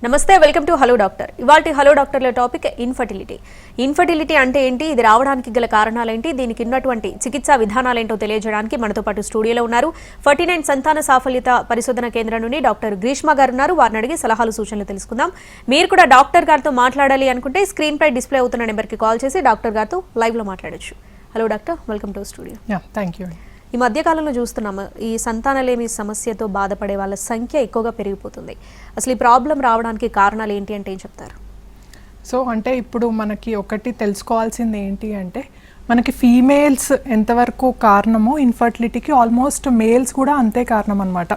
నమస్తే, welcome to hello doctor. ఇవాల్టి hello డాక్టర్ల టాపిక్ ఇన్ఫర్టిలిటీ. ఇన్ఫర్టిలిటీ అంటే ఏంటి, ఇది రావడానికి గల కారణాలేంటి, దీనికి ఉన్నటువంటి చికిత్సా విధానాలేంటో తెలియజేయడానికి మనతో పాటు స్టూడియోలో ఉన్నారు 49 సంతాన సాఫల్యత పరిశోధన కేంద్రం నుండి డాక్టర్ గ్రీష్మ గారు ఉన్నారు. వారిని అడిగి సలహాలు సూచనలు తెలుసుకుందాం. మీరు కూడా డాక్టర్ గారితో మాట్లాడాలి అనుకుంటే స్క్రీన్ పై డిస్ప్లే అవుతున్న నెంబర్కి కాల్ చేసి డాక్టర్ గారితో లైవ్లో మాట్లాడొచ్చు. Hello doctor, welcome to studio. Thank you. ఈ మధ్యకాలంలో చూస్తున్నాము, ఈ సంతానలేమి సమస్యతో బాధపడే వాళ్ళ సంఖ్య ఎక్కువగా పెరిగిపోతుంది. అసలు ఈ ప్రాబ్లం రావడానికి కారణాలు ఏంటి అంటే ఏం చెప్తారు? సో అంటే ఇప్పుడు మనకి ఒకటి తెలుసుకోవాల్సింది ఏంటి అంటే, మనకి ఫీమేల్స్ ఎంతవరకు కారణమో ఇన్ఫర్టిలిటీకి ఆల్మోస్ట్ మేల్స్ కూడా అంతే కారణం అనమాట.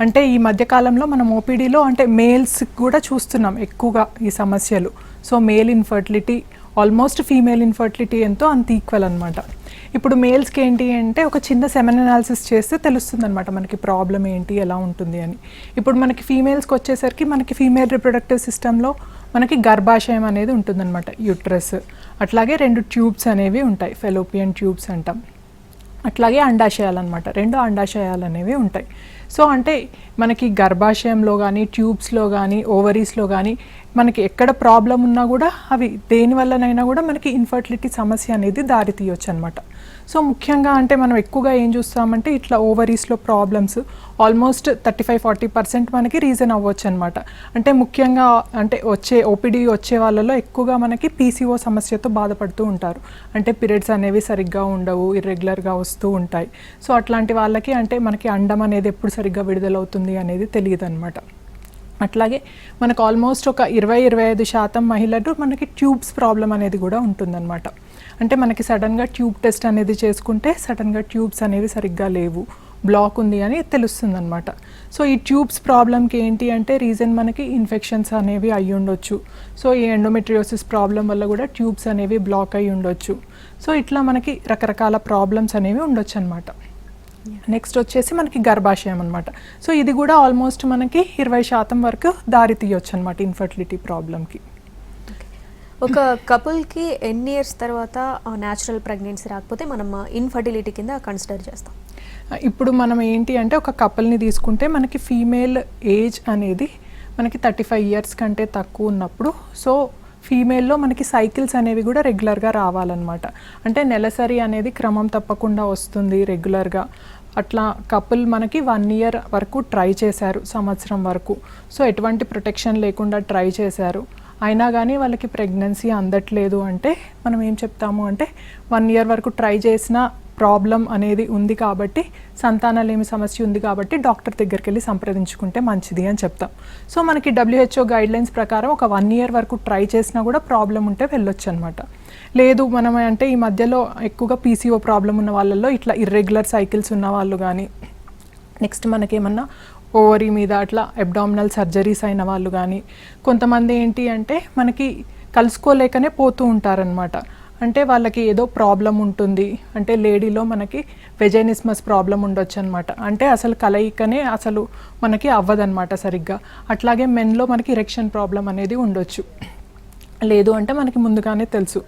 అంటే ఈ మధ్యకాలంలో మనం ఓపీడీలో అంటే మేల్స్కి కూడా చూస్తున్నాం ఎక్కువగా ఈ సమస్యలు. So male infertility almost female infertility ఎంతో అంత ఈక్వల్ అనమాట. ఇప్పుడు మేల్స్కి ఏంటి అంటే ఒక చిన్న సెమెన్ అనాలిసిస్ చేస్తే తెలుస్తుంది అనమాట మనకి ప్రాబ్లం ఏంటి, ఎలా ఉంటుంది అని. ఇప్పుడు మనకి ఫీమేల్స్కి వచ్చేసరికి మనకి ఫీమేల్ రిప్రొడక్టివ్ సిస్టంలో మనకి గర్భాశయం అనేది ఉంటుందన్నమాట, యూట్రస్. అట్లాగే 2 ట్యూబ్స్ అనేవి ఉంటాయి, ఫెలోపియన్ ట్యూబ్స్ అంటాం. అట్లాగే అండాశయాలు అనమాట, 2 అండాశయాలు అనేవి ఉంటాయి. సో అంటే మనకి గర్భాశయంలో కానీ ట్యూబ్స్లో కానీ ఓవరీస్లో కానీ మనకి ఎక్కడ ప్రాబ్లం ఉన్నా కూడా అవి దేనివల్లనైనా కూడా మనకి ఇన్ఫర్టిలిటీ సమస్య అనేది దారి తీయొచ్చు అనమాట. సో ముఖ్యంగా అంటే మనం ఎక్కువగా ఏం చూస్తామంటే ఇట్లా ఓవరీస్లో ప్రాబ్లమ్స్ ఆల్మోస్ట్ 35-40% మనకి రీజన్ అవ్వచ్చు అనమాట. అంటే ముఖ్యంగా అంటే ఓపీడీ వచ్చే వాళ్ళలో ఎక్కువగా మనకి పీసీఓ సమస్యతో బాధపడుతూ ఉంటారు. అంటే పీరియడ్స్ అనేవి సరిగ్గా ఉండవు, ఇర్రెగ్యులర్గా వస్తూ ఉంటాయి. సో అట్లాంటి వాళ్ళకి అంటే మనకి అండం అనేది ఎప్పుడు సరిగ్గా విడుదలవుతుంది అనేది తెలియదు అనమాట. అట్లాగే మనకు ఆల్మోస్ట్ ఒక 20-25% మహిళలు మనకి ట్యూబ్స్ ప్రాబ్లం అనేది కూడా ఉంటుందన్నమాట. అంటే మనకి సడన్గా ట్యూబ్ టెస్ట్ అనేది చేసుకుంటే సడన్గా ట్యూబ్స్ అనేవి సరిగ్గా లేవు, బ్లాక్ ఉంది అని తెలుస్తుంది అనమాట. సో ఈ ట్యూబ్స్ ప్రాబ్లంకి ఏంటి అంటే రీజన్ మనకి ఇన్ఫెక్షన్స్ అనేవి అయ్యి ఉండొచ్చు. సో ఈ ఎండోమెట్రియోసిస్ ప్రాబ్లం వల్ల కూడా ట్యూబ్స్ అనేవి బ్లాక్ అయ్యి ఉండొచ్చు. సో ఇట్లా మనకి రకరకాల ప్రాబ్లమ్స్ అనేవి ఉండొచ్చు అనమాట. నెక్స్ట్ వచ్చేసి మనకి గర్భాశయం అనమాట. సో ఇది కూడా ఆల్మోస్ట్ మనకి 20% వరకు దారి తీయొచ్చు అనమాట ఇన్ఫర్టిలిటీ ప్రాబ్లంకి. ఒక కపుల్కి ఎన్ని ఇయర్స్ తర్వాత న్యాచురల్ ప్రెగ్నెన్సీ రాకపోతే మనం ఇన్ఫర్టిలిటీ కింద కన్సిడర్ చేస్తాం? ఇప్పుడు మనం ఏంటి అంటే ఒక కపుల్ని తీసుకుంటే మనకి ఫీమేల్ ఏజ్ అనేది మనకి 35 ఇయర్స్ కంటే తక్కువ ఉన్నప్పుడు సో ఫీమేల్లో మనకి సైకిల్స్ అనేవి కూడా రెగ్యులర్గా రావాలన్నమాట. అంటే నెలసరి అనేది క్రమం తప్పకుండా వస్తుంది రెగ్యులర్గా. అట్లా కపుల్ మనకి 1 ఇయర్ వరకు ట్రై చేశారు, సంవత్సరం వరకు. సో ఎటువంటి ప్రొటెక్షన్ లేకుండా ట్రై చేశారు, అయినా కానీ వాళ్ళకి ప్రెగ్నెన్సీ అందట్లేదు అంటే మనం ఏం చెప్తాము అంటే 1 ఇయర్ వరకు ట్రై చేసిన ప్రాబ్లం అనేది ఉంది కాబట్టి, సంతానలేమి సమస్య ఉంది కాబట్టి డాక్టర్ దగ్గరికి వెళ్ళి సంప్రదించుకుంటే మంచిది అని చెప్తాం. సో మనకి WHO గైడ్లైన్స్ ప్రకారం ఒక 1 ఇయర్ వరకు ట్రై చేసినా కూడా ప్రాబ్లం ఉంటే వెళ్ళొచ్చు అనమాట. లేదు మనం అంటే ఈ మధ్యలో ఎక్కువగా పీసీఓ ప్రాబ్లం ఉన్న వాళ్ళల్లో ఇట్లా ఇర్రెగ్యులర్ సైకిల్స్ ఉన్న వాళ్ళు కానీ, నెక్స్ట్ మనకేమన్నా ఓవరీ మీద అట్లా అబ్డామినల్ సర్జరీస్ అయిన వాళ్ళు కానీ, కొంతమంది ఏంటి అంటే మనకి కలుసుకోలేకనే పోతూ ఉంటారనమాట. అంటే వాళ్ళకి ఏదో ప్రాబ్లం ఉంటుంది, అంటే లేడీలో మనకి వెజైనిస్మస్ ప్రాబ్లం ఉండొచ్చు అనమాట. అంటే అసలు కలయికనే అసలు మనకి అవ్వదన్నమాట సరిగ్గా. అట్లాగే మెన్లో మనకి ఇరెక్షన్ ప్రాబ్లం అనేది ఉండొచ్చు. లేదు అంటే మనకి ముందుగానే తెలుసు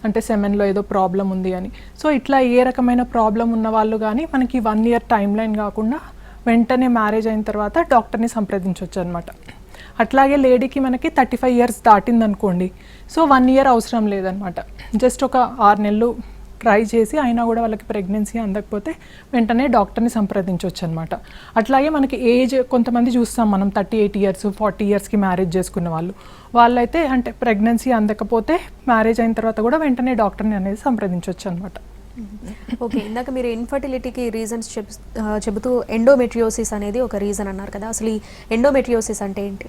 అంటే సెమెన్లో ఏదో ప్రాబ్లం ఉంది అని. సో ఇట్లా ఏ రకమైన ప్రాబ్లం ఉన్న వాళ్ళు కానీ మనకి 1 ఇయర్ టైం లైన్ కాకుండా వెంటనే మ్యారేజ్ అయిన తర్వాత డాక్టర్ని సంప్రదించవచ్చు అనమాట. అట్లాగే లేడీకి మనకి 35 ఇయర్స్ దాటిందనుకోండి, సో 1 ఇయర్ అవసరం లేదనమాట. జస్ట్ ఒక 6 నెలలు ట్రై చేసి అయినా కూడా వాళ్ళకి ప్రెగ్నెన్సీ అందకపోతే వెంటనే డాక్టర్ని సంప్రదించవచ్చు అనమాట. అట్లాగే మనకి ఏజ్ కొంతమంది చూస్తాం మనం 38 ఇయర్స్ 40 ఇయర్స్కి మ్యారేజ్ చేసుకున్న వాళ్ళైతే అంటే ప్రెగ్నెన్సీ అందకపోతే మ్యారేజ్ అయిన తర్వాత కూడా వెంటనే డాక్టర్ని అనేది సంప్రదించవచ్చు అనమాట. ఓకే, ఇందాక మీరు ఇన్ఫర్టిలిటీకి రీజన్స్ చెబుతూ ఎండోమెట్రియోసిస్ అనేది ఒక రీజన్ అన్నారు కదా, అసలు ఈ ఎండోమెట్రియోసిస్ అంటే ఏంటి?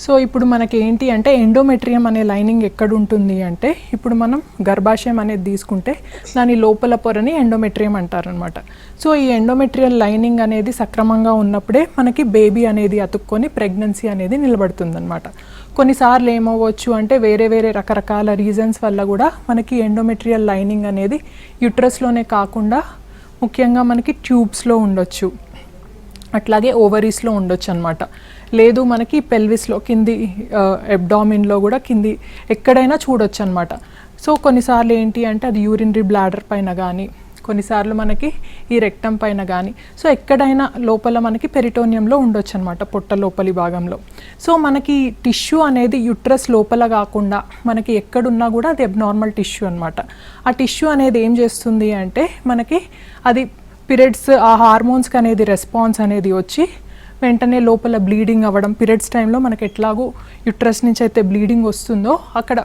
సో ఇప్పుడు మనకి ఏంటి అంటే ఎండోమెట్రియం అనే లైనింగ్ ఎక్కడ ఉంటుంది అంటే, ఇప్పుడు మనం గర్భాశయం అనేది తీసుకుంటే దాని లోపల పొరని ఎండోమెట్రియం అంటారనమాట. సో ఈ ఎండోమెట్రియల్ లైనింగ్ అనేది సక్రమంగా ఉన్నప్పుడే మనకి బేబీ అనేది అతుక్కొని ప్రెగ్నెన్సీ అనేది నిలబడుతుందన్నమాట. కొన్నిసార్లు ఏమవ్వచ్చు అంటే వేరే రకరకాల రీజన్స్ వల్ల కూడా మనకి ఎండోమెట్రియల్ లైనింగ్ అనేది యూట్రస్లోనే కాకుండా ముఖ్యంగా మనకి ట్యూబ్స్లో ఉండొచ్చు, అట్లాగే ఓవరీస్లో ఉండొచ్చు అనమాట. లేదు మనకి పెల్విస్లో కింది అబ్డామిన్లో కూడా కింది ఎక్కడైనా చూడొచ్చు అనమాట. సో కొన్నిసార్లు ఏంటి అంటే అది యూరినరీ బ్లాడర్ పైన కానీ, కొన్నిసార్లు మనకి ఈ రెక్టం పైన కానీ, సో ఎక్కడైనా లోపల మనకి పెరిటోనియంలో ఉండొచ్చు అనమాట, పొట్ట లోపలి భాగంలో. సో మనకి టిష్యూ అనేది యుట్రస్ లోపల కాకుండా మనకి ఎక్కడున్నా కూడా అది అబ్నార్మల్ టిష్యూ అనమాట. ఆ టిష్యూ అనేది ఏం చేస్తుంది అంటే మనకి అది పీరియడ్స్ ఆ హార్మోన్స్కి అనేది రెస్పాన్స్ అనేది వచ్చి వెంటనే లోపల బ్లీడింగ్ అవ్వడం, పీరియడ్స్ టైంలో మనకి ఎట్లాగూ యుట్రస్ నుంచి అయితే బ్లీడింగ్ వస్తుందో అక్కడ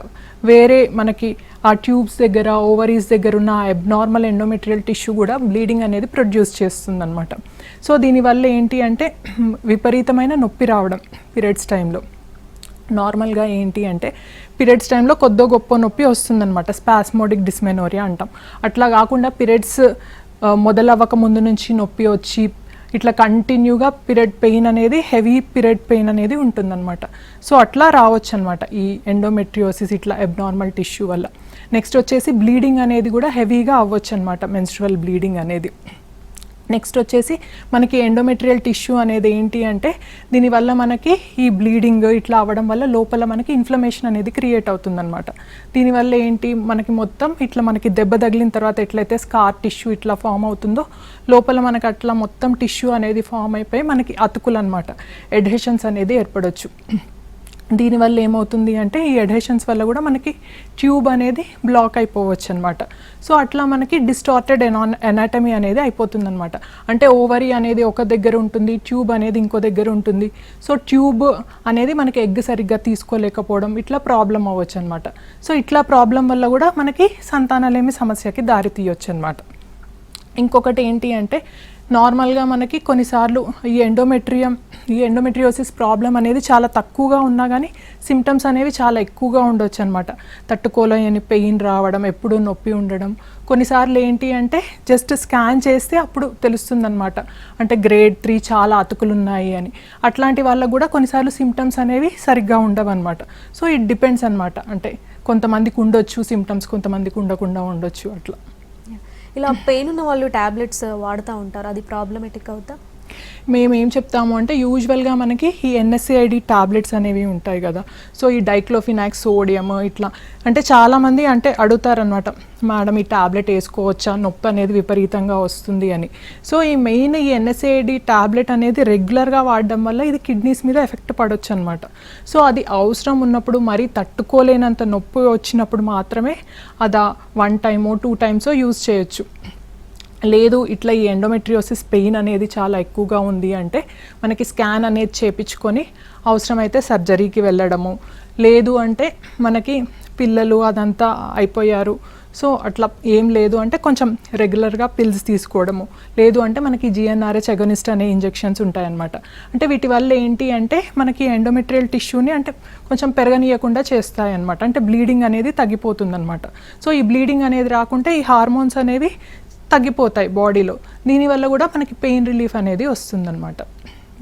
వేరే మనకి ఆ ట్యూబ్స్ దగ్గర, ఓవరీస్ దగ్గర ఉన్న అబ్నార్మల్ ఎండోమెట్రియల్ టిష్యూ కూడా బ్లీడింగ్ అనేది ప్రొడ్యూస్ చేస్తుంది అనమాట. సో దీనివల్ల ఏంటి అంటే విపరీతమైన నొప్పి రావడం పీరియడ్స్ టైంలో. నార్మల్గా ఏంటి అంటే పీరియడ్స్ టైంలో కొద్దో గొప్ప నొప్పి వస్తుందన్నమాట, స్పాస్మోడిక్ డిస్మెనోరియా అంటాం. అట్లా కాకుండా పీరియడ్స్ మొదలవ్వక ముందు నుంచి నొప్పి వచ్చి ఇట్లా కంటిన్యూగా పీరియడ్ పెయిన్ అనేది, హెవీ పీరియడ్ పెయిన్ అనేది ఉంటుందన్నమాట. సో అట్లా రావచ్చు అనమాట ఈ ఎండోమెట్రియోసిస్ ఇట్లా అబ్నార్మల్ టిష్యూ వల్ల. నెక్స్ట్ వచ్చేసి బ్లీడింగ్ అనేది కూడా హెవీగా అవ్వచ్చు అనమాట, మెన్స్ట్రువల్ బ్లీడింగ్ అనేది. నెక్స్ట్ వచ్చేసి మనకి ఎండోమెట్రియల్ టిష్యూ అనేది ఏంటి అంటే దీనివల్ల మనకి ఈ బ్లీడింగ్ ఇట్లా అవ్వడం వల్ల లోపల మనకి ఇన్ఫ్లమేషన్ అనేది క్రియేట్ అవుతుందన్నమాట. దీనివల్ల ఏంటి మనకి మొత్తం ఇట్లా మనకి దెబ్బ తగిలిన తర్వాత ఎట్లయితే స్కార్ టిష్యూ ఇట్లా ఫామ్ అవుతుందో లోపల మనకి అట్లా మొత్తం టిష్యూ అనేది ఫామ్ అయిపోయి మనకి అతుకులు అనమాట, ఎడ్హెషన్స్ అనేది ఏర్పడవచ్చు. దీనివల్ల ఏమవుతుంది అంటే ఈ అడ్హెషన్స్ వల్ల కూడా మనకి ట్యూబ్ అనేది బ్లాక్ అయిపోవచ్చు అనమాట. సో అట్లా మనకి డిస్టార్టెడ్ ఎనాటమీ అనేది అయిపోతుంది అనమాట. అంటే ఓవరీ అనేది ఒక దగ్గర ఉంటుంది, ట్యూబ్ అనేది ఇంకో దగ్గర ఉంటుంది. సో ట్యూబ్ అనేది మనకి ఎగ్ సరిగ్గా తీసుకోలేకపోవడం ఇట్లా ప్రాబ్లం అవ్వచ్చు అనమాట. సో ఇట్లా ప్రాబ్లం వల్ల కూడా మనకి సంతానలేమి సమస్యకి దారి తీయొచ్చు అనమాట. ఇంకొకటి ఏంటి అంటే నార్మల్గా మనకి కొన్నిసార్లు ఈ ఎండోమెట్రియోసిస్ ప్రాబ్లం అనేది చాలా తక్కువగా ఉన్నా కానీ సిమ్టమ్స్ అనేవి చాలా ఎక్కువగా ఉండొచ్చు అనమాట. తట్టుకోలేని పెయిన్ రావడం, ఎప్పుడూ నొప్పి ఉండడం. కొన్నిసార్లు ఏంటి అంటే జస్ట్ స్కాన్ చేస్తే అప్పుడు తెలుస్తుందన్నమాట, అంటే గ్రేడ్ 3 చాలా అతుకులు ఉన్నాయి అని. అట్లాంటి వాళ్ళకు కూడా కొన్నిసార్లు సిమ్టమ్స్ అనేవి సరిగ్గా ఉండవు అనమాట. సో ఇట్ డిపెండ్స్ అనమాట, అంటే కొంతమందికి ఉండొచ్చు సిమ్టమ్స్, కొంతమందికి ఉండకుండా ఉండొచ్చు అట్లా. ఇలా పెయిన్ ఉన్న వాళ్ళు టాబ్లెట్స్ వాడుతూ ఉంటారు, అది ప్రాబ్లమేటిక్ అవుతా? మేము ఏం చెప్తాము అంటే యూజువల్గా మనకి ఈ NSAID టాబ్లెట్స్ అనేవి ఉంటాయి కదా. సో ఈ డైక్లోఫినాక్ సోడియం ఇట్లా అంటే చాలామంది అంటే అడుగుతారనమాట, మేడం ఈ టాబ్లెట్ వేసుకోవచ్చా, నొప్పి అనేది విపరీతంగా వస్తుంది అని. సో ఈ మెయిన్ ఈ NSAID టాబ్లెట్ అనేది రెగ్యులర్గా వాడడం వల్ల ఇది కిడ్నీస్ మీద ఎఫెక్ట్ పడవచ్చు అనమాట. సో అది అవసరం ఉన్నప్పుడు, మరీ తట్టుకోలేనంత నొప్పి వచ్చినప్పుడు మాత్రమే అది 1 టైమో 2 టైమ్సో యూజ్ చేయొచ్చు. లేదు ఇట్లా ఈ ఎండోమెట్రియోసిస్ పెయిన్ అనేది చాలా ఎక్కువగా ఉంది అంటే మనకి స్కాన్ అనేది చేపించుకొని అవసరమైతే సర్జరీకి వెళ్ళడము, లేదు అంటే మనకి పిల్లలు అదంతా అయిపోయారు సో అట్లా ఏం లేదు అంటే కొంచెం రెగ్యులర్గా పిల్స్ తీసుకోవడము, లేదు అంటే మనకి GnRH అగోనిస్ట్ అనే ఇంజెక్షన్స్ ఉంటాయన్నమాట. అంటే వీటి వల్ల ఏంటి అంటే మనకి ఎండోమెట్రియల్ టిష్యూని అంటే కొంచెం పెరగనీయకుండా చేస్తాయి అన్నమాట, అంటే బ్లీడింగ్ అనేది తగ్గిపోతుంది అనమాట. సో ఈ బ్లీడింగ్ అనేది రాకుంటే ఈ హార్మోన్స్ అనేవి తగ్గిపోతాయి బాడీలో, దీనివల్ల కూడా మనకి పెయిన్ రిలీఫ్ అనేది వస్తుందన్నమాట.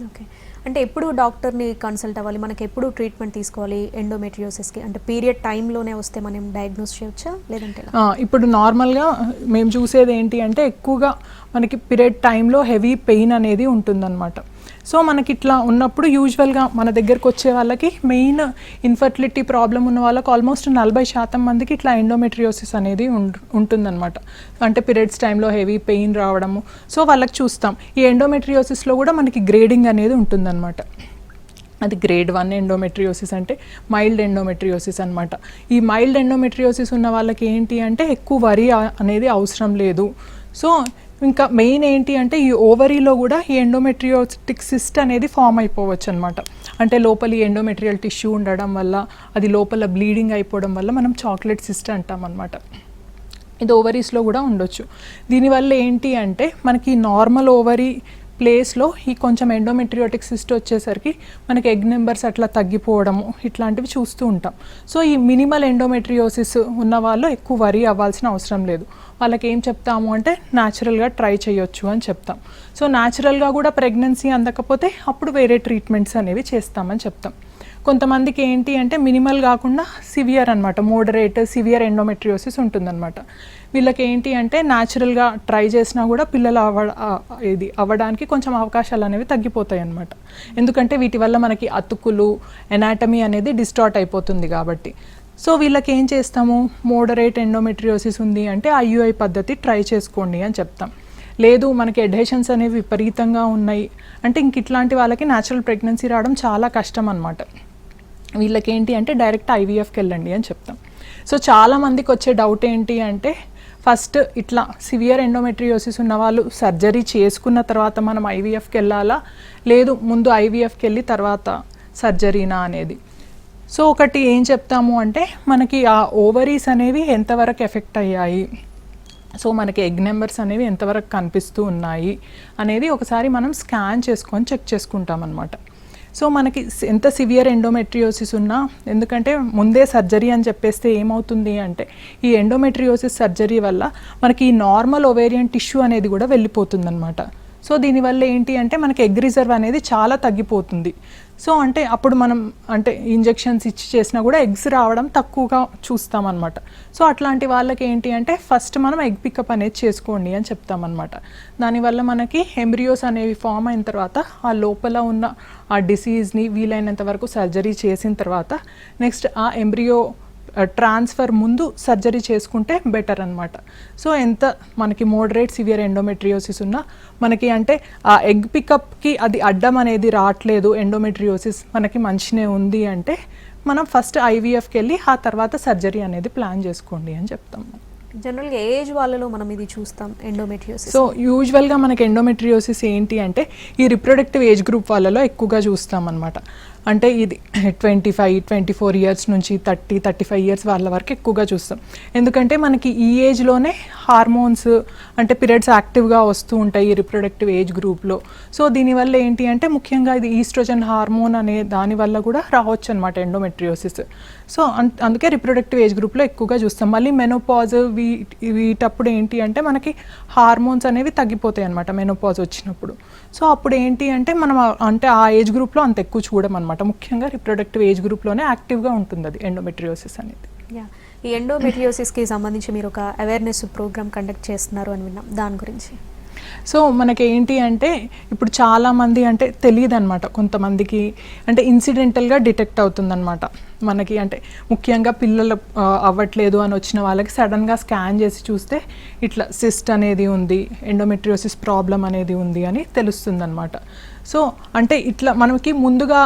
ఓకే, అంటే ఎప్పుడు డాక్టర్ని కన్సల్ట్ అవ్వాలి, మనకి ఎప్పుడు ట్రీట్మెంట్ తీసుకోవాలి ఎండోమెట్రియోసిస్కి? అంటే పీరియడ్ టైంలోనే వస్తే మనం డయాగ్నోస్ చేయొచ్చా లేదంటే? ఇప్పుడు నార్మల్గా మేము చూసేది ఏంటి అంటే ఎక్కువగా మనకి పీరియడ్ టైంలో హెవీ పెయిన్ అనేది ఉంటుందన్నమాట. సో మనకి ఇట్లా ఉన్నప్పుడు యూజువల్గా మన దగ్గరకు వచ్చే వాళ్ళకి మెయిన్ ఇన్ఫర్టిలిటీ ప్రాబ్లం ఉన్న వాళ్ళకి ఆల్మోస్ట్ 40% మందికి ఇట్లా ఎండోమెట్రియోసిస్ అనేది ఉంటుందన్నమాట. అంటే పీరియడ్స్ టైంలో హెవీ పెయిన్ రావడము. సో వాళ్ళకి చూస్తాం. ఈ ఎండోమెట్రియోసిస్లో కూడా మనకి గ్రేడింగ్ అనేది ఉంటుందన్నమాట. అది గ్రేడ్ 1 ఎండోమెట్రియోసిస్ అంటే మైల్డ్ ఎండోమెట్రియోసిస్ అనమాట. ఈ మైల్డ్ ఎండోమెట్రియోసిస్ ఉన్న వాళ్ళకి ఏంటి అంటే ఎక్కువ వరి అనేది అవసరం లేదు. సో ఇంకా మెయిన్ ఏంటి అంటే ఈ ఓవరీలో కూడా ఈ ఎండోమెట్రియోటిక్ సిస్ట్ అనేది ఫామ్ అయిపోవచ్చు అనమాట. అంటే లోపల ఈ ఎండోమెట్రియల్ టిష్యూ ఉండడం వల్ల అది లోపల బ్లీడింగ్ అయిపోవడం వల్ల మనం చాక్లెట్ సిస్ట్ అంటాం అనమాట. ఇది ఓవరీస్లో కూడా ఉండొచ్చు. దీనివల్ల ఏంటి అంటే మనకి నార్మల్ ఓవరీ ప్లేస్లో ఈ కొంచెం ఎండోమెట్రియోటిక్ సిస్ట్ వచ్చేసరికి మనకి ఎగ్ నెంబర్స్ అట్లా తగ్గిపోవడము ఇట్లాంటివి చూస్తూ ఉంటాం. సో ఈ మినిమల్ ఎండోమెట్రియోసిస్ ఉన్న వాళ్ళు ఎక్కువ వరీ అవ్వాల్సిన అవసరం లేదు. వాళ్ళకి ఏం చెప్తాము అంటే న్యాచురల్గా ట్రై చేయొచ్చు అని చెప్తాం. సో న్యాచురల్గా కూడా ప్రెగ్నెన్సీ అందకపోతే అప్పుడు వేరే ట్రీట్మెంట్స్ అనేవి చేస్తామని చెప్తాం. కొంతమందికి ఏంటి అంటే మినిమల్ కాకుండా సివియర్ అనమాట, మోడరేట్ సివియర్ ఎండోమెట్రియోసిస్ ఉంటుందన్నమాట. వీళ్ళకి ఏంటి అంటే న్యాచురల్గా ట్రై చేసినా కూడా పిల్లలు అవ్వడానికి కొంచెం అవకాశాలు అనేవి తగ్గిపోతాయి అన్నమాట. ఎందుకంటే వీటి వల్ల మనకి అతుకులు ఎనాటమీ అనేది డిస్టార్ట్ అయిపోతుంది కాబట్టి. సో వీళ్ళకి ఏం చేస్తాము, మోడరేట్ ఎండోమెట్రియోసిస్ ఉంది అంటే ఐయుఐ పద్ధతి ట్రై చేసుకోండి అని చెప్తాం. లేదు మనకి ఎడ్హెషన్స్ అనేవి విపరీతంగా ఉన్నాయి అంటే ఇంక ఇట్లాంటి వాళ్ళకి న్యాచురల్ ప్రెగ్నెన్సీ రావడం చాలా కష్టం అనమాట. వీళ్ళకి ఏంటి అంటే డైరెక్ట్ ఐవీఎఫ్కి వెళ్ళండి అని చెప్తాం. సో చాలామందికి వచ్చే డౌట్ ఏంటి అంటే ఫస్ట్ ఇట్లా సివియర్ ఎండోమెట్రియోసిస్ ఉన్న వాళ్ళు సర్జరీ చేసుకున్న తర్వాత మనం ఐవీఎఫ్కి వెళ్ళాలా, లేదు ముందు ఐవీఎఫ్కి వెళ్ళి తర్వాత సర్జరీనా అనేది. సో ఒకటి ఏం చెప్తాము అంటే మనకి ఆ ఓవరీస్ అనేవి ఎంతవరకు ఎఫెక్ట్ అయ్యాయి, సో మనకి ఎగ్ నెంబర్స్ అనేవి ఎంతవరకు కనిపిస్తూ ఉన్నాయి అనేది ఒకసారి మనం స్కాన్ చేసుకొని చెక్ చేసుకుంటాం అన్నమాట. సో మనకి ఎంత సివియర్ ఎండోమెట్రియోసిస్ ఉన్నా, ఎందుకంటే ముందే సర్జరీ అని చెప్పేస్తే ఏమవుతుంది అంటే ఈ ఎండోమెట్రియోసిస్ సర్జరీ వల్ల మనకి ఈ నార్మల్ ఓవేరియన్ టిష్యూ అనేది కూడా వెళ్ళిపోతుంది అనమాట. సో దీనివల్ల ఏంటి అంటే మనకి ఎగ్ రిజర్వ్ అనేది చాలా తగ్గిపోతుంది. సో అంటే అప్పుడు మనం అంటే ఇంజెక్షన్స్ ఇచ్చి చేసినా కూడా ఎగ్స్ రావడం తక్కువగా చూస్తామన్నమాట. సో అట్లాంటి వాళ్ళకి ఏంటి అంటే ఫస్ట్ మనం ఎగ్ పికప్ అనేది చేసుకోండి అని చెప్తామన్నమాట. దానివల్ల మనకి ఎంబ్రియోస్ అనేవి ఫామ్ అయిన తర్వాత ఆ లోపల ఉన్న ఆ డిసీజ్ని వీలైనంత వరకు సర్జరీ చేసిన తర్వాత నెక్స్ట్ ఆ ఎంబ్రియో ట్రాన్స్ఫర్ ముందు సర్జరీ చేసుకుంటే బెటర్ అనమాట. సో ఎంత మనకి మోడరేట్ సివియర్ ఎండోమెట్రియోసిస్ ఉన్నా మనకి అంటే ఆ ఎగ్ పికప్కి అది అడ్డం అనేది రావట్లేదు, ఎండోమెట్రియోసిస్ మనకి మంచినే ఉంది అంటే మనం ఫస్ట్ ఐవీఎఫ్కి వెళ్ళి ఆ తర్వాత సర్జరీ అనేది ప్లాన్ చేసుకోండి అని చెప్తాం. జనరల్గా ఏజ్ వాళ్ళలో మనం ఇది చూస్తాం ఎండోమెట్రియోసిస్. సో యూజువల్గా మనకి ఎండోమెట్రియోసిస్ ఏంటి అంటే ఈ రిప్రొడక్టివ్ ఏజ్ గ్రూప్ వాళ్ళలో ఎక్కువగా చూస్తాం అనమాట. అంటే ఇది 25-24 ఇయర్స్ నుంచి 30-35 ఇయర్స్ వాళ్ళ వరకు ఎక్కువగా చూస్తాం. ఎందుకంటే మనకి ఈ ఏజ్లోనే హార్మోన్స్ అంటే పీరియడ్స్ యాక్టివ్గా వస్తూ ఉంటాయి ఈ రిప్రొడక్టివ్ ఏజ్ గ్రూప్లో. సో దీనివల్ల ఏంటి అంటే ముఖ్యంగా ఇది ఈస్ట్రోజన్ హార్మోన్ అనే దానివల్ల కూడా రావచ్చు అనమాట ఎండోమెట్రియోసిస్. సో అందుకే రిప్రొడక్టివ్ ఏజ్ గ్రూప్లో ఎక్కువగా చూస్తాం. మళ్ళీ మెనోపాజ్ వీటప్పుడు ఏంటి అంటే మనకి హార్మోన్స్ అనేవి తగ్గిపోతాయి అనమాట మెనోపాజ్ వచ్చినప్పుడు. సో అప్పుడు ఏంటి అంటే మనం అంటే ఆ ఏజ్ గ్రూప్లో అంత ఎక్కువ చూడమన్నమాట. ముఖ్యంగా రిప్రొడక్టివ్ ఏజ్ గ్రూప్లోనే యాక్టివ్గా ఉంటుంది అది ఎండోమెట్రియోసిస్ అనేది. ఈ ఎండోమెట్రియోసిస్కి సంబంధించి మీరు ఒక అవేర్నెస్ ప్రోగ్రామ్ కండక్ట్ చేస్తున్నారు అని విన్నాం, దాని గురించి. సో మనకి ఏంటి అంటే ఇప్పుడు చాలామంది అంటే తెలియదు అనమాట, కొంతమందికి అంటే ఇన్సిడెంటల్గా డిటెక్ట్ అవుతుందన్నమాట మనకి. అంటే ముఖ్యంగా పిల్లలు అవ్వట్లేదు అని వచ్చిన వాళ్ళకి సడన్గా స్కాన్ చేసి చూస్తే ఇట్లా సిస్ట్ అనేది ఉంది, ఎండోమెట్రియోసిస్ ప్రాబ్లం అనేది ఉంది అని తెలుస్తుంది అనమాట. సో అంటే ఇట్లా మనకి ముందుగా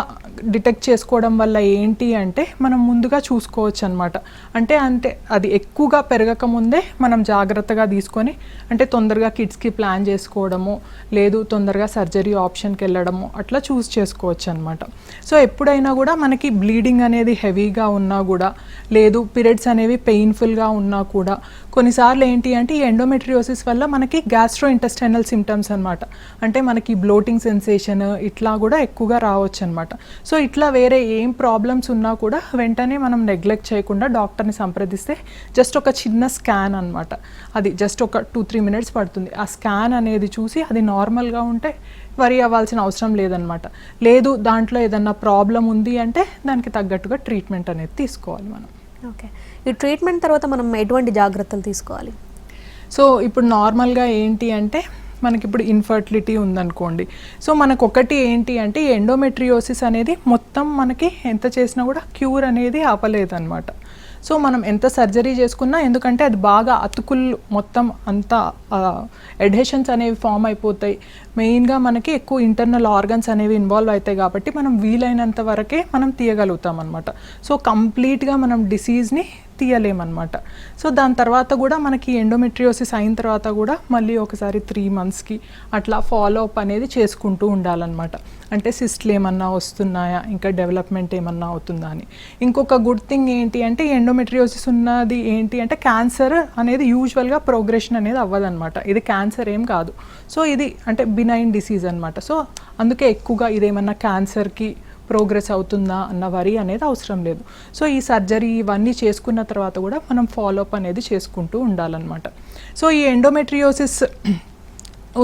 డిటెక్ట్ చేసుకోవడం వల్ల ఏంటి అంటే మనం ముందుగా చూసుకోవచ్చు అనమాట. అంటే అది ఎక్కువగా పెరగక ముందే మనం జాగ్రత్తగా తీసుకొని అంటే తొందరగా కిడ్స్కి ప్లాన్ చేసుకోవడము, లేదు తొందరగా సర్జరీ ఆప్షన్కి వెళ్ళడము అట్లా చూస్ చేసుకోవచ్చు అనమాట. సో ఎప్పుడైనా కూడా మనకి బ్లీడింగ్ అనేది హెవీగా ఉన్నా కూడా, లేదు పీరియడ్స్ అనేవి పెయిన్ఫుల్గా ఉన్నా కూడా కొన్నిసార్లు ఏంటి అంటే ఈ ఎండోమెట్రియోసిస్ వల్ల మనకి గ్యాస్ట్రో ఇంటెస్టైనల్ సిమ్టమ్స్ అనమాట. అంటే మనకి బ్లోటింగ్ సెన్సేషన్ ఇట్లా కూడా ఎక్కువగా రావచ్చు అనమాట. సో ఇట్లా వేరే ఏం ప్రాబ్లమ్స్ ఉన్నా కూడా వెంటనే మనం నెగ్లెక్ట్ చేయకుండా డాక్టర్ని సంప్రదిస్తే జస్ట్ ఒక చిన్న స్కాన్ అనమాట, అది జస్ట్ ఒక 2-3 మినిట్స్ పడుతుంది. ఆ స్కాన్ అనేది చూసి అది నార్మల్గా ఉంటే వరి అవ్వాల్సిన అవసరం లేదనమాట. లేదు దాంట్లో ఏదన్నా ప్రాబ్లం ఉంది అంటే దానికి తగ్గట్టుగా ట్రీట్మెంట్ అనేది తీసుకోవాలి మనం. ఓకే, ఈ ట్రీట్మెంట్ తర్వాత మనం ఎటువంటి జాగ్రత్తలు తీసుకోవాలి? సో ఇప్పుడు నార్మల్గా ఏంటి అంటే మనకి ఇప్పుడు ఇన్ఫర్టిలిటీ ఉందనుకోండి. సో మనకు ఒకటి ఏంటి అంటే ఈ ఎండోమెట్రియోసిస్ అనేది మొత్తం మనకి ఎంత చేసినా కూడా క్యూర్ అనేది ఆపలేదన్నమాట. సో మనం ఎంత సర్జరీ చేసుకున్నా, ఎందుకంటే అది బాగా అతుకులు మొత్తం అంతా ఎడ్హెషన్స్ అనేవి ఫామ్ అయిపోతాయి. మెయిన్గా మనకి ఎక్కువ ఇంటర్నల్ ఆర్గన్స్ అనేవి ఇన్వాల్వ్ అవుతాయి కాబట్టి మనం వీలైనంత వరకే మనం తీయగలుగుతాం అనమాట. సో కంప్లీట్గా మనం డిసీజ్ని తీయలేమన్నమాట. సో దాని తర్వాత కూడా మనకి ఎండోమెట్రియోసిస్ అయిన తర్వాత కూడా మళ్ళీ ఒకసారి 3 మంత్స్కి అట్లా ఫాలో అప్ అనేది చేసుకుంటూ ఉండాలన్నమాట. అంటే సిస్ట్లు ఏమన్నా వస్తున్నాయా, ఇంకా డెవలప్మెంట్ ఏమన్నా అవుతుందా అని. ఇంకొక గుడ్ థింగ్ ఏంటి అంటే ఎండోమెట్రియోసిస్ ఉన్నది ఏంటి అంటే క్యాన్సర్ అనేది యూజువల్గా ప్రోగ్రెషన్ అనేది అవ్వదన్నమాట. ఇది క్యాన్సర్ ఏం కాదు. సో ఇది అంటే బినైన్ డిసీజ్ అనమాట. సో అందుకే ఎక్కువగా ఇదేమన్నా క్యాన్సర్కి ప్రోగ్రెస్ అవుతుందా అన్న వరి అనేది అవసరం లేదు. సో ఈ సర్జరీ ఇవన్నీ చేసుకున్న తర్వాత కూడా మనం ఫాలోఅప్ అనేది చేసుకుంటూ ఉండాలన్నమాట. సో ఈ ఎండోమెట్రియోసిస్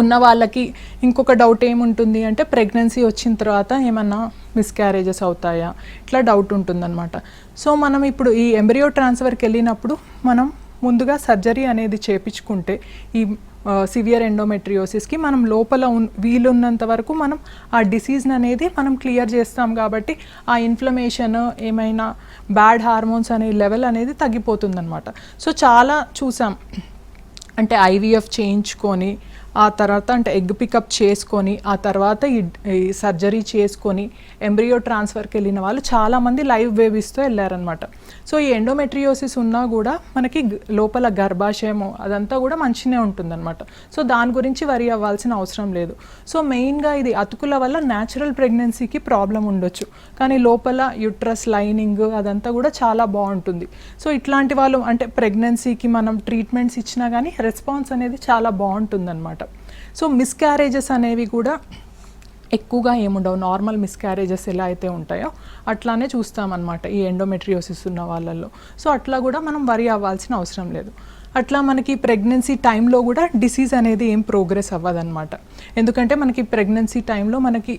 ఉన్న వాళ్ళకి ఇంకొక డౌట్ ఏముంటుంది అంటే ప్రెగ్నెన్సీ వచ్చిన తర్వాత ఏమన్నా మిస్క్యారేజెస్ అవుతాయా, ఇట్లా డౌట్ ఉంటుందన్నమాట. సో మనం ఇప్పుడు ఈ ఎంబ్రియో ట్రాన్స్ఫర్కి వెళ్ళినప్పుడు మనం ముందుగా సర్జరీ అనేది చేయించుకుంటే ఈ సివియర్ ఎండోమెట్రియోసిస్కి మనం లోపల వీలున్నంత వరకు మనం ఆ డిసీజ్ని అనేది మనం క్లియర్ చేస్తాం కాబట్టి ఆ ఇన్ఫ్లమేషన్ ఏమైనా బ్యాడ్ హార్మోన్స్ అనే లెవెల్ అనేది తగ్గిపోతుందన్నమాట. సో చాలా చూసాం, అంటే ఐవీఎఫ్ చేయించుకొని ఆ తర్వాత అంటే ఎగ్ పికప్ చేసుకొని ఆ తర్వాత ఈ సర్జరీ చేసుకొని ఎంబ్రియో ట్రాన్స్ఫర్కి వెళ్ళిన వాళ్ళు చాలామంది లైవ్ బేబీస్తో వెళ్ళారనమాట. సో ఈ ఎండోమెట్రియోసిస్ ఉన్నా కూడా మనకి లోపల గర్భాశయము అదంతా కూడా మంచిగానే ఉంటుందన్నమాట. సో దాని గురించి వరి అవ్వాల్సిన అవసరం లేదు. సో మెయిన్గా ఇది అతుకుల వల్ల న్యాచురల్ ప్రెగ్నెన్సీకి ప్రాబ్లం ఉండొచ్చు, కానీ లోపల యూట్రస్ లైనింగ్ అదంతా కూడా చాలా బాగుంటుంది. సో ఇట్లాంటి వాళ్ళు అంటే ప్రెగ్నెన్సీకి మనం ట్రీట్మెంట్స్ ఇచ్చినా కానీ రెస్పాన్స్ అనేది చాలా బాగుంటుందన్నమాట. సో మిస్క్యారేజెస్ అనేవి కూడా ఎక్కువగా ఏముండవు, నార్మల్ మిస్క్యారేజెస్ ఎలా అయితే ఉంటాయో అట్లానే చూస్తామన్నమాట ఈ ఎండోమెట్రియోసిస్ ఉన్న వాళ్ళల్లో. సో అట్లా కూడా మనం వరి అవ్వాల్సిన అవసరం లేదు. అట్లా మనకి ప్రెగ్నెన్సీ టైంలో కూడా డిసీజ్ అనేది ఏం ప్రోగ్రెస్ అవ్వదన్నమాట. ఎందుకంటే మనకి ప్రెగ్నెన్సీ టైంలో మనకి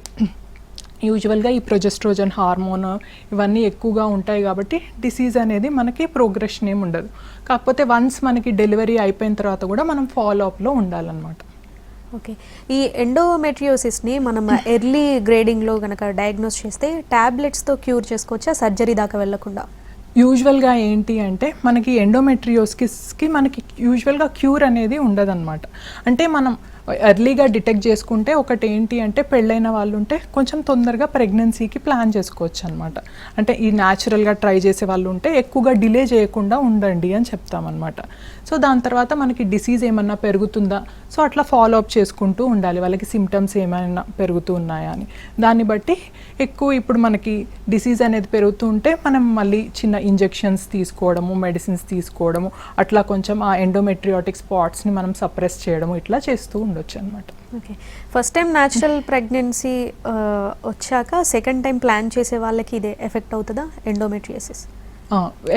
యూజువల్గా ఈ ప్రొజెస్ట్రోజన్ హార్మోన్ ఇవన్నీ ఎక్కువగా ఉంటాయి కాబట్టి డిసీజ్ అనేది మనకి ప్రోగ్రెషన్ ఏమి ఉండదు. కాకపోతే వన్స్ మనకి డెలివరీ అయిపోయిన తర్వాత కూడా మనం ఫాలో అప్లో ఉండాలన్నమాట. ఓకే, ఈ ఎండోమెట్రియోసిస్ని మనం ఎర్లీ గ్రేడింగ్లో కనుక డయాగ్నోస్ చేస్తే ట్యాబ్లెట్స్తో క్యూర్ చేసుకోవచ్చా, సర్జరీ దాకా వెళ్ళకుండా? యూజువల్గా ఏంటి అంటే మనకి ఎండోమెట్రియోసిస్కి మనకి యూజువల్గా క్యూర్ అనేది ఉండదన్నమాట. అంటే మనం ఎర్లీగా డిటెక్ట్ చేసుకుంటే ఒకటి ఏంటి అంటే పెళ్ళైన వాళ్ళు ఉంటే కొంచెం తొందరగా ప్రెగ్నెన్సీకి ప్లాన్ చేసుకోవచ్చు అనమాట. అంటే ఈ న్యాచురల్గా ట్రై చేసే వాళ్ళు ఉంటే ఎక్కువగా డిలే చేయకుండా ఉండండి అని చెప్తామన్నమాట. సో దాని తర్వాత మనకి డిసీజ్ ఏమన్నా పెరుగుతుందా, సో అట్లా ఫాలో అప్ చేసుకుంటూ ఉండాలి, వాళ్ళకి సిమ్టమ్స్ ఏమైనా పెరుగుతూ ఉన్నాయా అని. దాన్ని బట్టి ఎక్కువ ఇప్పుడు మనకి డిసీజ్ అనేది పెరుగుతూ ఉంటే మనం మళ్ళీ చిన్న ఇంజెక్షన్స్ తీసుకోవడము, మెడిసిన్స్ తీసుకోవడము, అట్లా కొంచెం ఆ ఎండోమెట్రియాటిక్ స్పాట్స్ని మనం సప్రెస్ చేయడము ఇట్లా చేస్తూ ఉండొచ్చు అనమాట. Okay, first time natural pregnancy వచ్చాక సెకండ్ టైం ప్లాన్ చేసే వాళ్ళకి ఇదే ఎఫెక్ట్ అవుతుందా ఎండోమెట్రియోసిస్?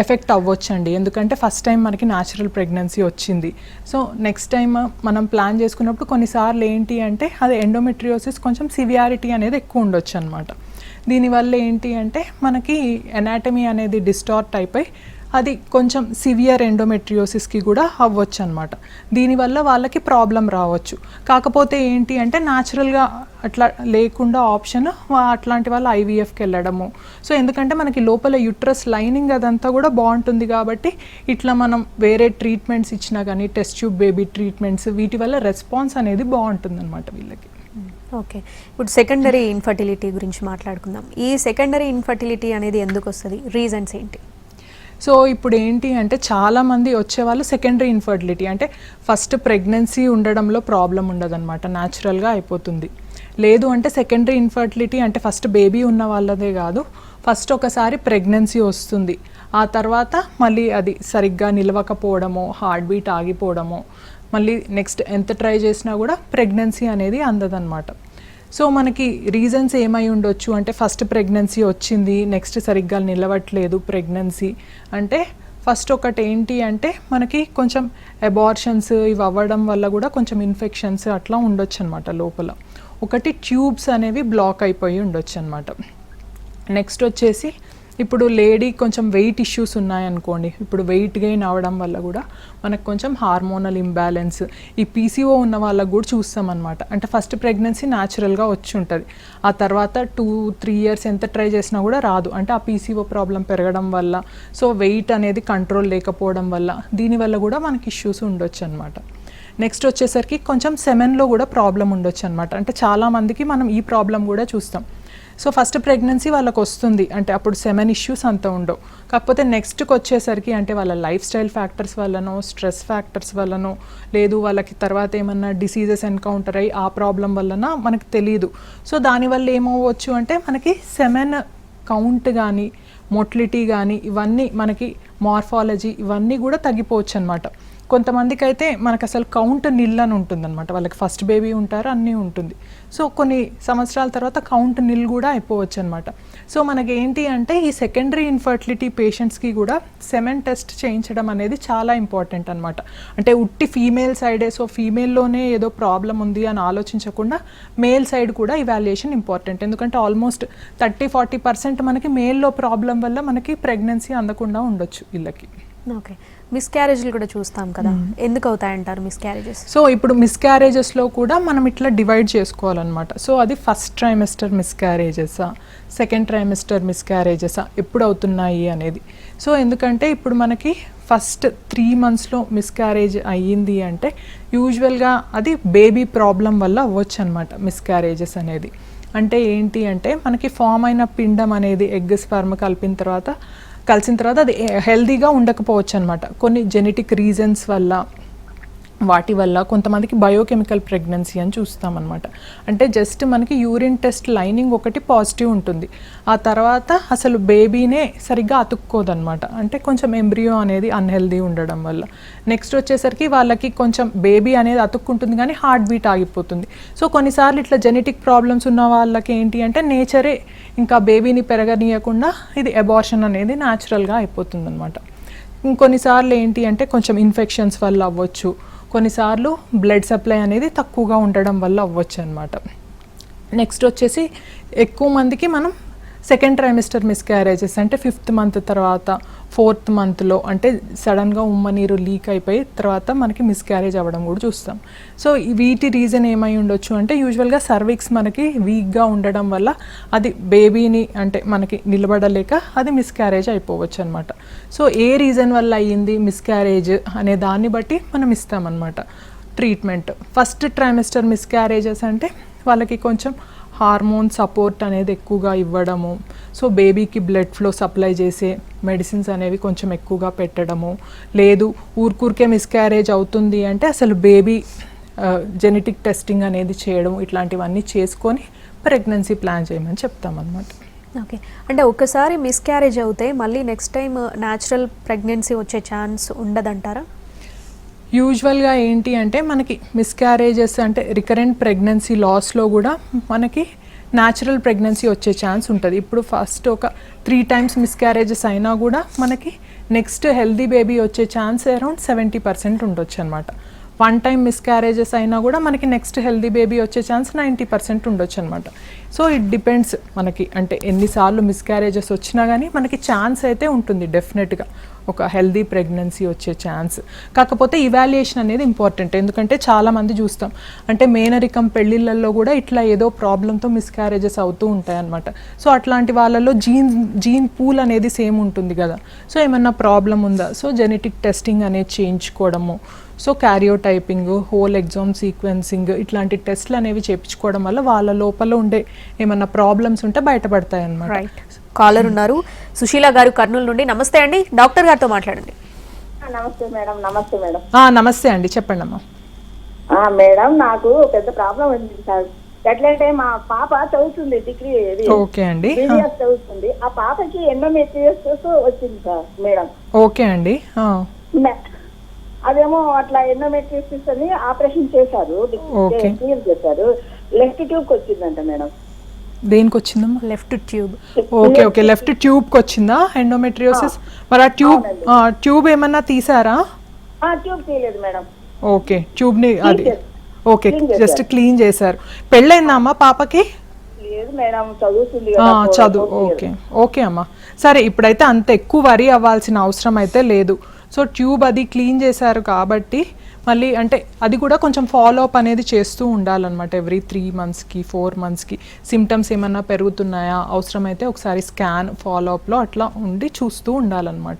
ఎఫెక్ట్ అవ్వచ్చండి, ఎందుకంటే ఫస్ట్ టైం మనకి న్యాచురల్ ప్రెగ్నెన్సీ వచ్చింది. సో నెక్స్ట్ టైం మనం ప్లాన్ చేసుకున్నప్పుడు కొన్నిసార్లు ఏంటి అంటే అది ఎండోమెట్రియోసిస్ కొంచెం సివియారిటీ అనేది ఎక్కువ ఉండొచ్చు అనమాట. దీనివల్ల ఏంటి అంటే మనకి ఎనాటమీ అనేది డిస్టార్ట్ అయిపోయి అది కొంచెం సివియర్ ఎండోమెట్రియోసిస్కి కూడా అవ్వచ్చు అనమాట. దీనివల్ల వాళ్ళకి ప్రాబ్లం రావచ్చు. కాకపోతే ఏంటి అంటే న్యాచురల్గా అట్లా లేకుండా ఆప్షన్ అట్లాంటి వాళ్ళు ఐవీఎఫ్కి వెళ్ళడము. సో ఎందుకంటే మనకి లోపల యూట్రస్ లైనింగ్ అదంతా కూడా బాగుంటుంది కాబట్టి ఇట్లా మనం వేరే ట్రీట్మెంట్స్ ఇచ్చినా కానీ టెస్ట్ ట్యూబ్ బేబీ ట్రీట్మెంట్స్ వీటి వల్ల రెస్పాన్స్ అనేది బాగుంటుంది అనమాట వీళ్ళకి. ఓకే, ఇప్పుడు సెకండరీ ఇన్ఫర్టిలిటీ గురించి మాట్లాడుకుందాం. ఈ సెకండరీ ఇన్ఫర్టిలిటీ అనేది ఎందుకు వస్తుంది, రీజన్స్ ఏంటి? సో ఇప్పుడు ఏంటి అంటే చాలామంది వచ్చేవాళ్ళు సెకండరీ ఇన్ఫర్టిలిటీ అంటే ఫస్ట్ ప్రెగ్నెన్సీ ఉండడంలో ప్రాబ్లం ఉండదన్నమాట, న్యాచురల్గా అయిపోతుంది. లేదు అంటే సెకండరీ ఇన్ఫర్టిలిటీ అంటే ఫస్ట్ బేబీ ఉన్న వాళ్ళదే కాదు, ఫస్ట్ ఒకసారి ప్రెగ్నెన్సీ వస్తుంది, ఆ తర్వాత మళ్ళీ అది సరిగ్గా నిలవకపోవడము, హార్ట్ బీట్ ఆగిపోవడము, మళ్ళీ నెక్స్ట్ ఎంత ట్రై చేసినా కూడా ప్రెగ్నెన్సీ అనేది అందదన్నమాట. సో మనకి రీజన్స్ ఏమై ఉండొచ్చు అంటే ఫస్ట్ ప్రెగ్నెన్సీ వచ్చింది, నెక్స్ట్ సరిగ్గా నిలవట్లేదు ప్రెగ్నెన్సీ అంటే ఫస్ట్ ఒకటి ఏంటి అంటే మనకి కొంచెం అబార్షన్స్ ఇవి అవ్వడం వల్ల కూడా కొంచెం ఇన్ఫెక్షన్స్ అట్లా ఉండొచ్చు అనమాట లోపల. ఒకటి ట్యూబ్స్ అనేవి బ్లాక్ అయిపోయి ఉండొచ్చు అనమాట. నెక్స్ట్ వచ్చేసి ఇప్పుడు లేడీ కొంచెం వెయిట్ ఇష్యూస్ ఉన్నాయనుకోండి, ఇప్పుడు వెయిట్ గెయిన్ అవ్వడం వల్ల కూడా మనకు కొంచెం హార్మోనల్ ఇంబ్యాలెన్స్, ఈ పీసీఓ ఉన్న వాళ్ళకు కూడా చూస్తాం అనమాట. అంటే ఫస్ట్ ప్రెగ్నెన్సీ న్యాచురల్గా వచ్చి ఉంటుంది, ఆ తర్వాత 2-3 ఇయర్స్ ఎంత ట్రై చేసినా కూడా రాదు, అంటే ఆ పీసీఓ ప్రాబ్లం పెరగడం వల్ల, సో వెయిట్ అనేది కంట్రోల్ లేకపోవడం వల్ల, దీనివల్ల కూడా మనకి ఇష్యూస్ ఉండొచ్చు అనమాట. నెక్స్ట్ వచ్చేసరికి కొంచెం సెమెన్లో కూడా ప్రాబ్లం ఉండొచ్చు అనమాట. అంటే చాలామందికి మనం ఈ ప్రాబ్లం కూడా చూస్తాం. సో ఫస్ట్ ప్రెగ్నెన్సీ వాళ్ళకి వస్తుంది అంటే అప్పుడు సెమెన్ ఇష్యూస్ అంత ఉండవు, కాకపోతే నెక్స్ట్కి వచ్చేసరికి అంటే వాళ్ళ లైఫ్ స్టైల్ ఫ్యాక్టర్స్ వల్లనో, స్ట్రెస్ ఫ్యాక్టర్స్ వల్లనో, లేదు వాళ్ళకి తర్వాత ఏమన్నా డిసీజెస్ ఎన్కౌంటర్ అయ్యి ఆ ప్రాబ్లం వలన మనకు తెలియదు. సో దానివల్ల ఏమవ్వచ్చు అంటే మనకి సెమెన్ కౌంట్ కానీ, మోటిలిటీ కానీ, ఇవన్నీ మనకి మార్ఫాలజీ ఇవన్నీ కూడా తగ్గిపోవచ్చు అనమాట. కొంతమందికి అయితే మనకు అసలు కౌంట్ నిల్ అని ఉంటుందన్నమాట, వాళ్ళకి ఫస్ట్ బేబీ ఉంటారు అన్నీ ఉంటుంది. సో కొన్ని సంవత్సరాల తర్వాత కౌంట్ నిల్ కూడా అయిపోవచ్చు అనమాట. సో మనకి ఏంటి అంటే ఈ సెకండరీ ఇన్ఫర్టిలిటీ పేషెంట్స్కి కూడా సెమెన్ టెస్ట్ చేయించడం అనేది చాలా ఇంపార్టెంట్ అనమాట. అంటే ఉట్టి ఫీమేల్ సైడే, సో ఫీమేల్లోనే ఏదో ప్రాబ్లం ఉంది అని ఆలోచించకుండా మేల్ సైడ్ కూడా ఇవాల్యుయేషన్ ఇంపార్టెంట్. ఎందుకంటే ఆల్మోస్ట్ 30-40% మనకి మేల్లో ప్రాబ్లం వల్ల మనకి ప్రెగ్నెన్సీ అందకుండా ఉండొచ్చు వీళ్ళకి. ఓకే, మిస్క్యారేజ్లు కూడా చూస్తాం కదా, ఎందుకు అవుతాయంటారు మిస్క్యారేజెస్? సో ఇప్పుడు మిస్క్యారేజెస్లో కూడా మనం ఇట్లా డివైడ్ చేసుకోవాలన్నమాట. సో అది ఫస్ట్ ట్రైమెస్టర్ మిస్క్యారేజెసా, సెకండ్ ట్రైమెస్టర్ మిస్క్యారేజెసా, ఎప్పుడు అవుతున్నాయి అనేది. సో ఎందుకంటే ఇప్పుడు మనకి ఫస్ట్ 3 monthsలో మిస్క్యారేజ్ అయ్యింది అంటే యూజువల్గా అది బేబీ ప్రాబ్లం వల్ల అవ్వచ్చు అనమాట మిస్క్యారేజెస్ అనేది. అంటే ఏంటి అంటే మనకి ఫామ్ అయిన పిండం అనేది ఎగ్ స్పర్మ్ కలిసిన తర్వాత అది హెల్దీగా ఉండకపోవచ్చు అనమాట. కొన్ని జెనెటిక్ రీజన్స్ వల్ల, వాటి వల్ల కొంతమందికి బయోకెమికల్ ప్రెగ్నెన్సీ అని చూస్తామన్నమాట. అంటే జస్ట్ మనకి యూరిన్ టెస్ట్ లైనింగ్ ఒకటి పాజిటివ్ ఉంటుంది, ఆ తర్వాత అసలు బేబీనే సరిగ్గా అతుక్కోదన్నమాట. అంటే కొంచెం ఎంబ్రియో అనేది అన్హెల్దీ ఉండడం వల్ల. నెక్స్ట్ వచ్చేసరికి వాళ్ళకి కొంచెం బేబీ అనేది అతుక్కుంటుంది కానీ హార్ట్ బీట్ ఆగిపోతుంది. సో కొన్నిసార్లు ఇట్లా జెనెటిక్ ప్రాబ్లమ్స్ ఉన్న వాళ్ళకి ఏంటి అంటే నేచరే ఇంకా బేబీని పెరగనీయకుండా ఇది అబార్షన్ అనేది న్యాచురల్గా అయిపోతుంది అనమాట. ఇంకొన్నిసార్లు ఏంటి అంటే కొంచెం ఇన్ఫెక్షన్స్ వల్ల అవ్వచ్చు, కొన్నిసార్లు బ్లడ్ సప్లై అనేది తక్కువగా ఉండడం వల్ల అవ్వచ్చు అనమాట. నెక్స్ట్ వచ్చేసి ఎక్కువ మందికి మనం సెకండ్ ట్రైమెస్టర్ మిస్క్యారేజెస్ అంటే 5th month తర్వాత 4th monthలో అంటే సడన్గా ఉమ్మ నీరు లీక్ అయిపోయి తర్వాత మనకి మిస్క్యారేజ్ అవ్వడం కూడా చూస్తాం. సో వీటి రీజన్ ఏమై ఉండొచ్చు అంటే యూజువల్గా సర్విక్స్ మనకి వీక్గా ఉండడం వల్ల అది బేబీని అంటే మనకి నిలబడలేక అది మిస్క్యారేజ్ అయిపోవచ్చు అనమాట. సో ఏ రీజన్ వల్ల అయ్యింది మిస్క్యారేజ్ అనే దాన్ని బట్టి మనం ఇస్తామన్నమాట ట్రీట్మెంట్. ఫస్ట్ ట్రైమెస్టర్ మిస్క్యారేజెస్ అంటే వాళ్ళకి కొంచెం హార్మోన్ సపోర్ట్ అనేది ఎక్కువగా ఇవ్వడము, సో బేబీకి బ్లడ్ ఫ్లో సప్లై చేసే మెడిసిన్స్ అనేవి కొంచెం ఎక్కువగా పెట్టడము, లేదు ఊరికే మిస్క్యారేజ్ అవుతుంది అంటే అసలు బేబీ జెనెటిక్ టెస్టింగ్ అనేది చేయడం, ఇట్లాంటివన్నీ చేసుకొని ప్రెగ్నెన్సీ ప్లాన్ చేయమని చెప్తామన్నమాట. ఓకే, అంటే ఒకసారి మిస్క్యారేజ్ అవుతే మళ్ళీ నెక్స్ట్ టైం న్యాచురల్ ప్రెగ్నెన్సీ వచ్చే ఛాన్స్ ఉండదంటారా? యూజువల్గా ఏంటి అంటే మనకి మిస్క్యారేజెస్ అంటే రికరెంట్ ప్రెగ్నెన్సీ లాస్లో కూడా మనకి న్యాచురల్ ప్రెగ్నెన్సీ వచ్చే ఛాన్స్ ఉంటుంది. ఇప్పుడు ఫస్ట్ ఒక 3 times మిస్క్యారేజెస్ అయినా కూడా మనకి నెక్స్ట్ హెల్దీ బేబీ వచ్చే ఛాన్స్ అరౌండ్ 70% ఉండొచ్చు అనమాట. 1 time మిస్క్యారేజెస్ అయినా కూడా మనకి నెక్స్ట్ హెల్దీ బేబీ వచ్చే ఛాన్స్ 90% ఉండొచ్చు అనమాట. సో ఇట్ డిపెండ్స్ మనకి అంటే ఎన్నిసార్లు మిస్క్యారేజెస్ వచ్చినా కానీ మనకి ఛాన్స్ అయితే ఉంటుంది డెఫినెట్గా ఒక హెల్దీ ప్రెగ్నెన్సీ వచ్చే ఛాన్స్. కాకపోతే ఇవాల్యుయేషన్ అనేది ఇంపార్టెంట్, ఎందుకంటే చాలామంది చూస్తాం అంటే మేనరికం పెళ్ళిళ్ళల్లో కూడా ఇట్లా ఏదో ప్రాబ్లంతో మిస్క్యారేజెస్ అవుతూ ఉంటాయన్నమాట. సో అట్లాంటి వాళ్ళలో జీన్ పూల్ అనేది సేమ్ ఉంటుంది కదా, సో ఏమన్నా ప్రాబ్లం ఉందా, సో జెనెటిక్ టెస్టింగ్ అనేది చేయించుకోవడము, so karyotyping, whole exome sequencing ఇట్లాంటి టెస్ట్లు అనేవి చేయించుకోవడం వల్ల వాళ్ళ లోపల ఉండే ఏమన్నా ప్రాబ్లమ్స్ ఉంటే బయటపడతాయి అన్నమాట. రైట్, కాలర్ ఉన్నారు సుశీల గారు కర్నూలు నుండి. నమస్తే అండి, డాక్టర్ గారితో మాట్లాడండి. నమస్తే మేడం. నమస్తే మేడం. నమస్తే అండి, చెప్పండి అమ్మా. మేడం నాకు పెద్ద ప్రాబ్లం ఉంది సార్. ఎట్లంటే మా పాప చదువుతుంది, డిగ్రీ ఓకే అండి చదువుతుంది. ఆ పాపకి ఎండోమెట్రియోసిస్ వచ్చింది సార్ మేడం. ఓకే అండి. అదేమో అట్లా ఎండోమెట్రియోసిస్ అని ఆపరేషన్ చేశారు, క్లియర్ చేశారు. లెఫ్ట్ ట్యూబ్ వచ్చిందంట మేడం. దేనికి వచ్చిందమ్మా? Left tube. Okay okay, left ట్యూబ్కి వచ్చిందా ఎండోమెట్రియోసిస్? మరి ఆ ట్యూబ్ ఏమన్నా తీసారా? ట్యూబ్ తీయలేదు మేడం. ఓకే, ట్యూబ్ని అది ఓకే జస్ట్ క్లీన్ చేశారు. పెళ్ళైందా అమ్మా పాపకి? లేదు మేడం, చదువుతుంది. చదువు ఓకే ఓకే అమ్మా. సరే, ఇప్పుడైతే అంత ఎక్కువ వరీ అవ్వాల్సిన అవసరం అయితే లేదు. సో ట్యూబ్ అది క్లీన్ చేశారు కాబట్టి మళ్ళీ అంటే అది కూడా కొంచెం ఫాలో అప్ అనేది చేస్తూ ఉండాలన్నమాట. ఎవ్రీ 3 monthsకి 4 monthsకి సిమ్టమ్స్ ఏమన్నా పెరుగుతున్నాయా, అవసరమైతే ఒకసారి స్కాన్ ఫాలో అప్లో అట్లా ఉండి చూస్తూ ఉండాలన్నమాట.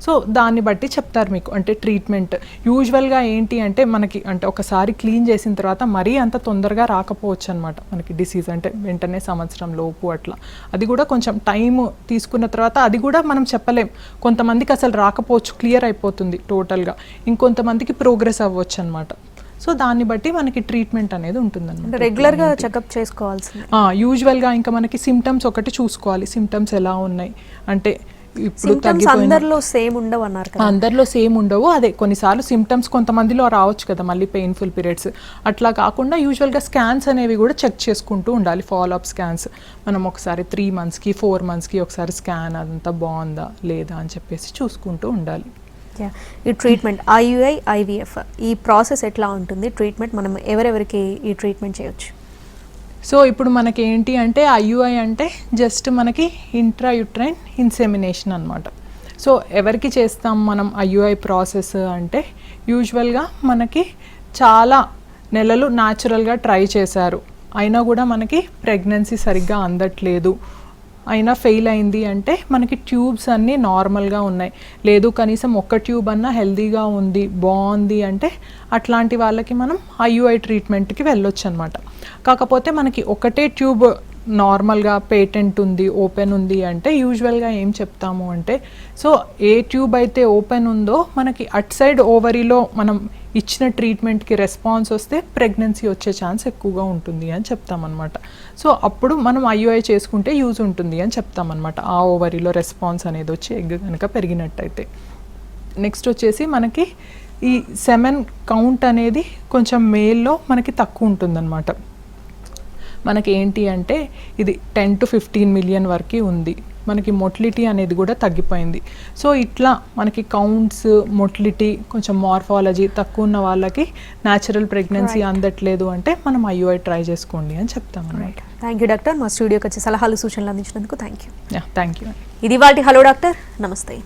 సో దాన్ని బట్టి చెప్తారు మీకు అంటే ట్రీట్మెంట్. యూజువల్గా ఏంటి అంటే మనకి అంటే ఒకసారి క్లీన్ చేసిన తర్వాత మరీ అంత తొందరగా రాకపోవచ్చు అనమాట మనకి డిసీజ్, అంటే వెంటనే సంవత్సరం లోపు అట్లా. అది కూడా కొంచెం టైం తీసుకున్న తర్వాత అది కూడా మనం చెప్పలేం. కొంతమందికి అసలు రాకపోవచ్చు, క్లియర్ అయిపోతుంది టోటల్గా, ఇంకొంతమందికి ప్రోగ్రెస్ అవ్వచ్చు అనమాట. సో దాన్ని బట్టి మనకి ట్రీట్మెంట్ అనేది ఉంటుందన్నమాట. రెగ్యులర్గా చెకప్ చేసుకోవాల్సింది. యూజువల్గా ఇంకా మనకి సిమ్టమ్స్ ఒకటి చూసుకోవాలి, సిమ్టమ్స్ ఎలా ఉన్నాయి అంటే ఇప్పుడు అందరిలో సేమ్ ఉండవు అన్నారు కదా. అందరిలో సేమ్ ఉండవు, అదే కొన్నిసార్లు సిమ్టమ్స్ కొంతమందిలో రావచ్చు కదా, మళ్ళీ పెయిన్ఫుల్ పీరియడ్స్ అట్లా కాకుండా యూజువల్గా స్కాన్స్ అనేవి కూడా చెక్ చేసుకుంటూ ఉండాలి, ఫాలో అప్ స్కాన్స్. మనం ఒకసారి 3 monthsకి 4 monthsకి ఒకసారి స్కాన్ అదంతా బాగుందా లేదా అని చెప్పేసి చూసుకుంటూ ఉండాలి. ఈ ట్రీట్మెంట్ ఐయుఐ ఐవిఎఫ్ ఈ ప్రాసెస్ ఎట్లా ఉంటుంది? ట్రీట్మెంట్ మనం ఎవరెవరికి ఈ ట్రీట్మెంట్ చేయొచ్చు? సో ఇప్పుడు మనకి ఏంటి అంటే ఐయుఐ అంటే జస్ట్ మనకి ఇంట్రాయుట్రైన్ ఇన్సెమినేషన్ అనమాట. సో ఎవరికి చేస్తాం మనం IUI ప్రాసెస్ అంటే యూజువల్గా మనకి చాలా నెలలు న్యాచురల్గా ట్రై చేశారు, అయినా కూడా మనకి ప్రెగ్నెన్సీ సరిగ్గా అందట్లేదు, అయినా ఫెయిల్ అయింది అంటే మనకి ట్యూబ్స్ అన్నీ నార్మల్గా ఉన్నాయి, లేదు కనీసం ఒక్క ట్యూబ్ అన్నా హెల్దీగా ఉంది, బాగుంది అంటే అట్లాంటి వాళ్ళకి మనం IUI ట్రీట్మెంట్కి వెళ్ళొచ్చు అనమాట. కాకపోతే మనకి ఒకటే ట్యూబ్ నార్మల్గా పేటెంట్ ఉంది, ఓపెన్ ఉంది అంటే యూజువల్గా ఏం చెప్తాము అంటే, సో ఏ ట్యూబ్ అయితే ఓపెన్ ఉందో మనకి అట్ సైడ్ ఓవరీలో మనం ఇచ్చిన ట్రీట్మెంట్కి రెస్పాన్స్ వస్తే ప్రెగ్నెన్సీ వచ్చే ఛాన్స్ ఎక్కువగా ఉంటుంది అని చెప్తామన్నమాట. సో అప్పుడు మనం IUI చేసుకుంటే యూజ్ ఉంటుంది అని చెప్తామన్నమాట, ఆ ఓవరీలో రెస్పాన్స్ అనేది వచ్చి ఎగ్ కనుక పెరిగినట్టయితే. నెక్స్ట్ వచ్చేసి మనకి ఈ సెమెన్ కౌంట్ అనేది కొంచెం మేల్లో మనకి తక్కువ ఉంటుందన్నమాట. మనకి ఏంటి అంటే ఇది 10 to 15 మిలియన్ వరకు ఉంది, మనకి మొటిలిటీ అనేది కూడా తగ్గిపోయింది. సో ఇట్లా మనకి కౌంట్స్, మొటిలిటీ, కొంచెం మార్ఫాలజీ తక్కువ ఉన్న వాళ్ళకి న్యాచురల్ ప్రెగ్నెన్సీ అందట్లేదు అంటే మనం IUI ట్రై చేసుకోండి అని చెప్తాం అన్నమాట. థ్యాంక్ యూ డాక్టర్, మా స్టూడియోకి వచ్చి సలహాలు సూచనలు అందించినందుకు థ్యాంక్ యూ. Thank you. ఇది వాటి హలో డాక్టర్, నమస్తే.